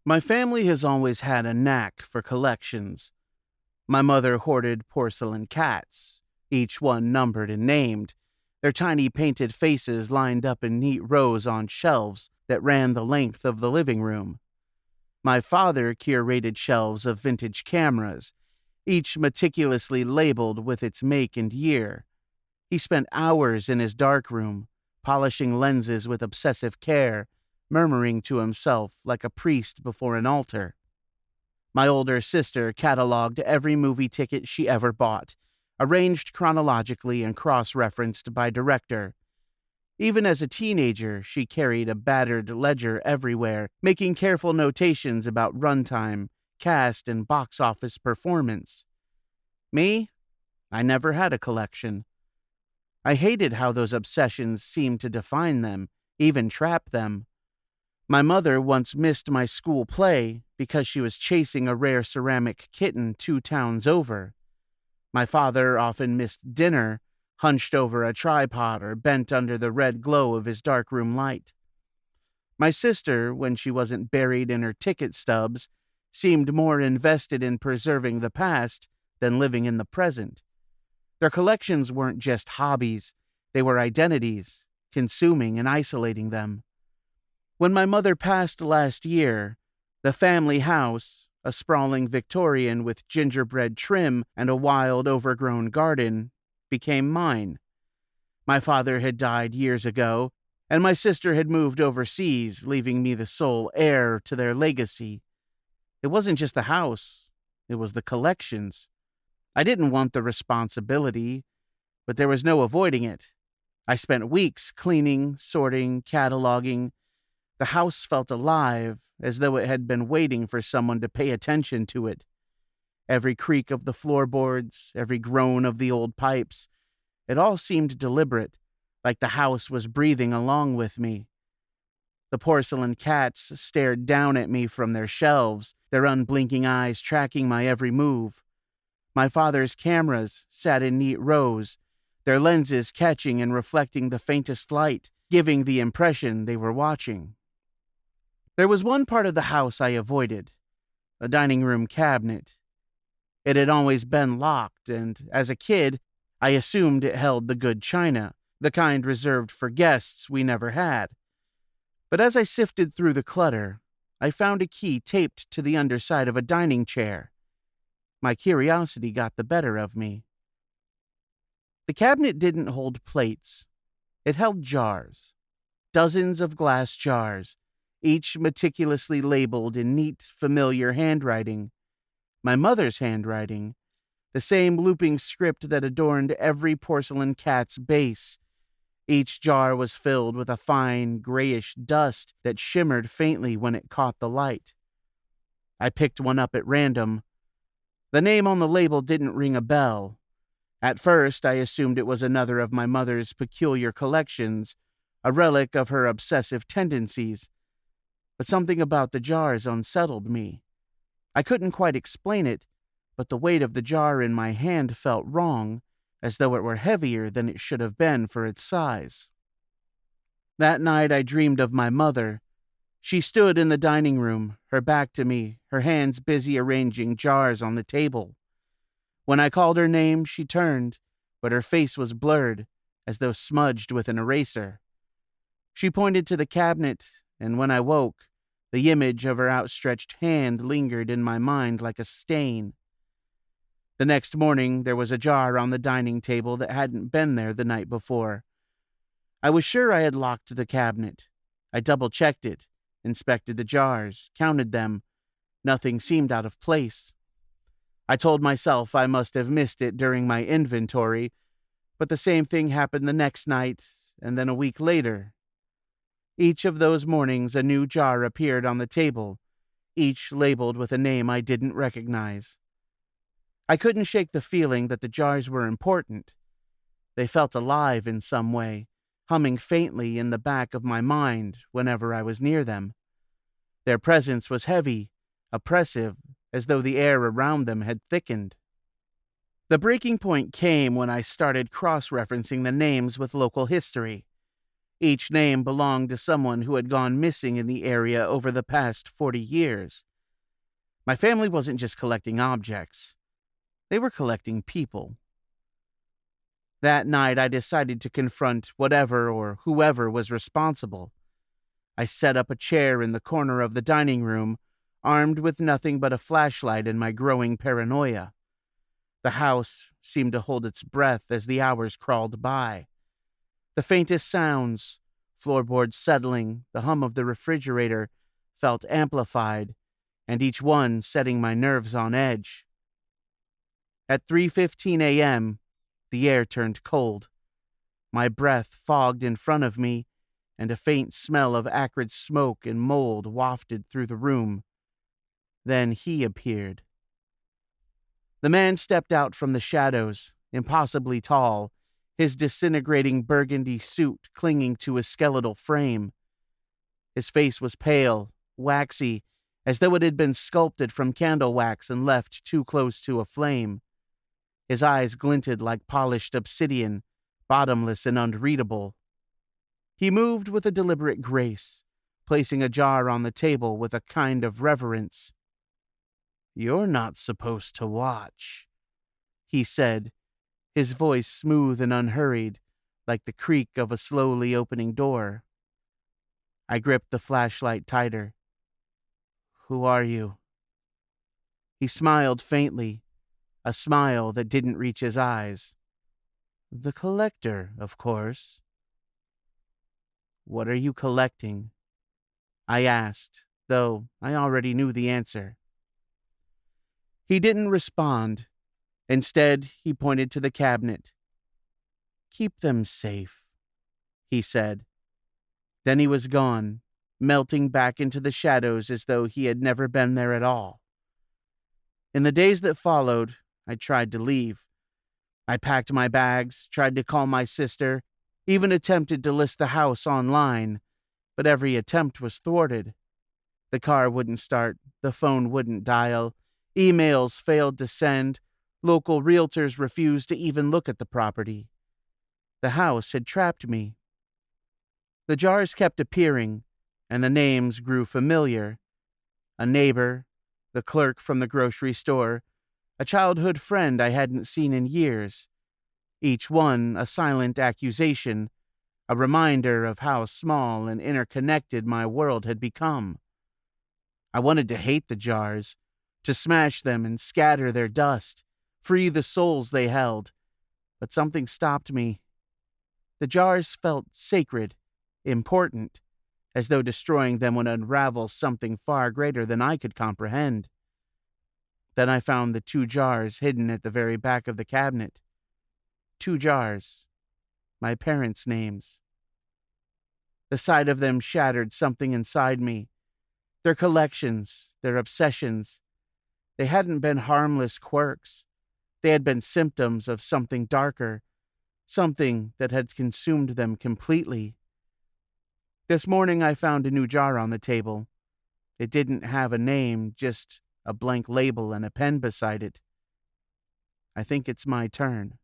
My family has always had a knack for collections. My mother hoarded porcelain cats, each one numbered and named, their tiny painted faces lined up in neat rows on shelves that ran the length of the living room. My father curated shelves of vintage cameras, each meticulously labeled with its make and year. He spent hours in his darkroom, polishing lenses with obsessive care, murmuring to himself like a priest before an altar. My older sister cataloged every movie ticket she ever bought, arranged chronologically and cross-referenced by director. Even as a teenager, she carried a battered ledger everywhere, making careful notations about runtime, cast, and box office performance. Me? I never had a collection. I hated how those obsessions seemed to define them, even trap them. My mother once missed my school play because she was chasing a rare ceramic kitten 2 towns over. My father often missed dinner, hunched over a tripod or bent under the red glow of his darkroom light. My sister, when she wasn't buried in her ticket stubs, seemed more invested in preserving the past than living in the present. Their collections weren't just hobbies, they were identities, consuming and isolating them. When my mother passed last year, the family house, a sprawling Victorian with gingerbread trim and a wild, overgrown garden, became mine. My father had died years ago, and my sister had moved overseas, leaving me the sole heir to their legacy. It wasn't just the house, it was the collections. I didn't want the responsibility, but there was no avoiding it. I spent weeks cleaning, sorting, cataloging. The house felt alive, as though it had been waiting for someone to pay attention to it. Every creak of the floorboards, every groan of the old pipes, it all seemed deliberate, like the house was breathing along with me. The porcelain cats stared down at me from their shelves, their unblinking eyes tracking my every move. My father's cameras sat in neat rows, their lenses catching and reflecting the faintest light, giving the impression they were watching. There was one part of the house I avoided, a dining room cabinet. It had always been locked, and as a kid, I assumed it held the good china, the kind reserved for guests we never had. But as I sifted through the clutter, I found a key taped to the underside of a dining chair. My curiosity got the better of me. The cabinet didn't hold plates. It held jars. Dozens of glass jars, each meticulously labeled in neat, familiar handwriting. My mother's handwriting, the same looping script that adorned every porcelain cat's base. Each jar was filled with a fine, grayish dust that shimmered faintly when it caught the light. I picked one up at random. The name on the label didn't ring a bell. At first, I assumed it was another of my mother's peculiar collections, a relic of her obsessive tendencies. But something about the jars unsettled me. I couldn't quite explain it, but the weight of the jar in my hand felt wrong, as though it were heavier than it should have been for its size. That night I dreamed of my mother. She stood in the dining room, her back to me, her hands busy arranging jars on the table. When I called her name, she turned, but her face was blurred, as though smudged with an eraser. She pointed to the cabinet, and when I woke, the image of her outstretched hand lingered in my mind like a stain. The next morning, there was a jar on the dining table that hadn't been there the night before. I was sure I had locked the cabinet. I double-checked it, inspected the jars, counted them. Nothing seemed out of place. I told myself I must have missed it during my inventory, but the same thing happened the next night, and then a week later. Each of those mornings a new jar appeared on the table, each labeled with a name I didn't recognize. I couldn't shake the feeling that the jars were important. They felt alive in some way, humming faintly in the back of my mind whenever I was near them. Their presence was heavy, oppressive, as though the air around them had thickened. The breaking point came when I started cross-referencing the names with local history. Each name belonged to someone who had gone missing in the area over the past 40 years. My family wasn't just collecting objects, they were collecting people. That night, I decided to confront whatever or whoever was responsible. I set up a chair in the corner of the dining room, armed with nothing but a flashlight and my growing paranoia. The house seemed to hold its breath as the hours crawled by. The faintest sounds, floorboards settling, the hum of the refrigerator, felt amplified, and each one setting my nerves on edge. At 3:15 a.m., the air turned cold. My breath fogged in front of me, and a faint smell of acrid smoke and mold wafted through the room. Then he appeared. The man stepped out from the shadows, impossibly tall, his disintegrating burgundy suit clinging to his skeletal frame. His face was pale, waxy, as though it had been sculpted from candle wax and left too close to a flame. His eyes glinted like polished obsidian, bottomless and unreadable. He moved with a deliberate grace, placing a jar on the table with a kind of reverence. "You're not supposed to watch," he said, his voice smooth and unhurried, like the creak of a slowly opening door. I gripped the flashlight tighter. "Who are you?" He smiled faintly, a smile that didn't reach his eyes. "The collector, of course." "What are you collecting?" I asked, though I already knew the answer. He didn't respond. Instead, he pointed to the cabinet. "Keep them safe," he said. Then he was gone, melting back into the shadows as though he had never been there at all. In the days that followed, I tried to leave. I packed my bags, tried to call my sister, even attempted to list the house online, but every attempt was thwarted. The car wouldn't start, the phone wouldn't dial, emails failed to send, local realtors refused to even look at the property. The house had trapped me. The jars kept appearing, and the names grew familiar. A neighbor, the clerk from the grocery store, a childhood friend I hadn't seen in years. Each one a silent accusation, a reminder of how small and interconnected my world had become. I wanted to hate the jars, to smash them and scatter their dust, free the souls they held, but something stopped me. The jars felt sacred, important, as though destroying them would unravel something far greater than I could comprehend. Then I found the 2 jars hidden at the very back of the cabinet. 2 jars. My parents' names. The sight of them shattered something inside me. Their collections, their obsessions. They hadn't been harmless quirks. They had been symptoms of something darker, something that had consumed them completely. This morning I found a new jar on the table. It didn't have a name, just a blank label and a pen beside it. I think it's my turn.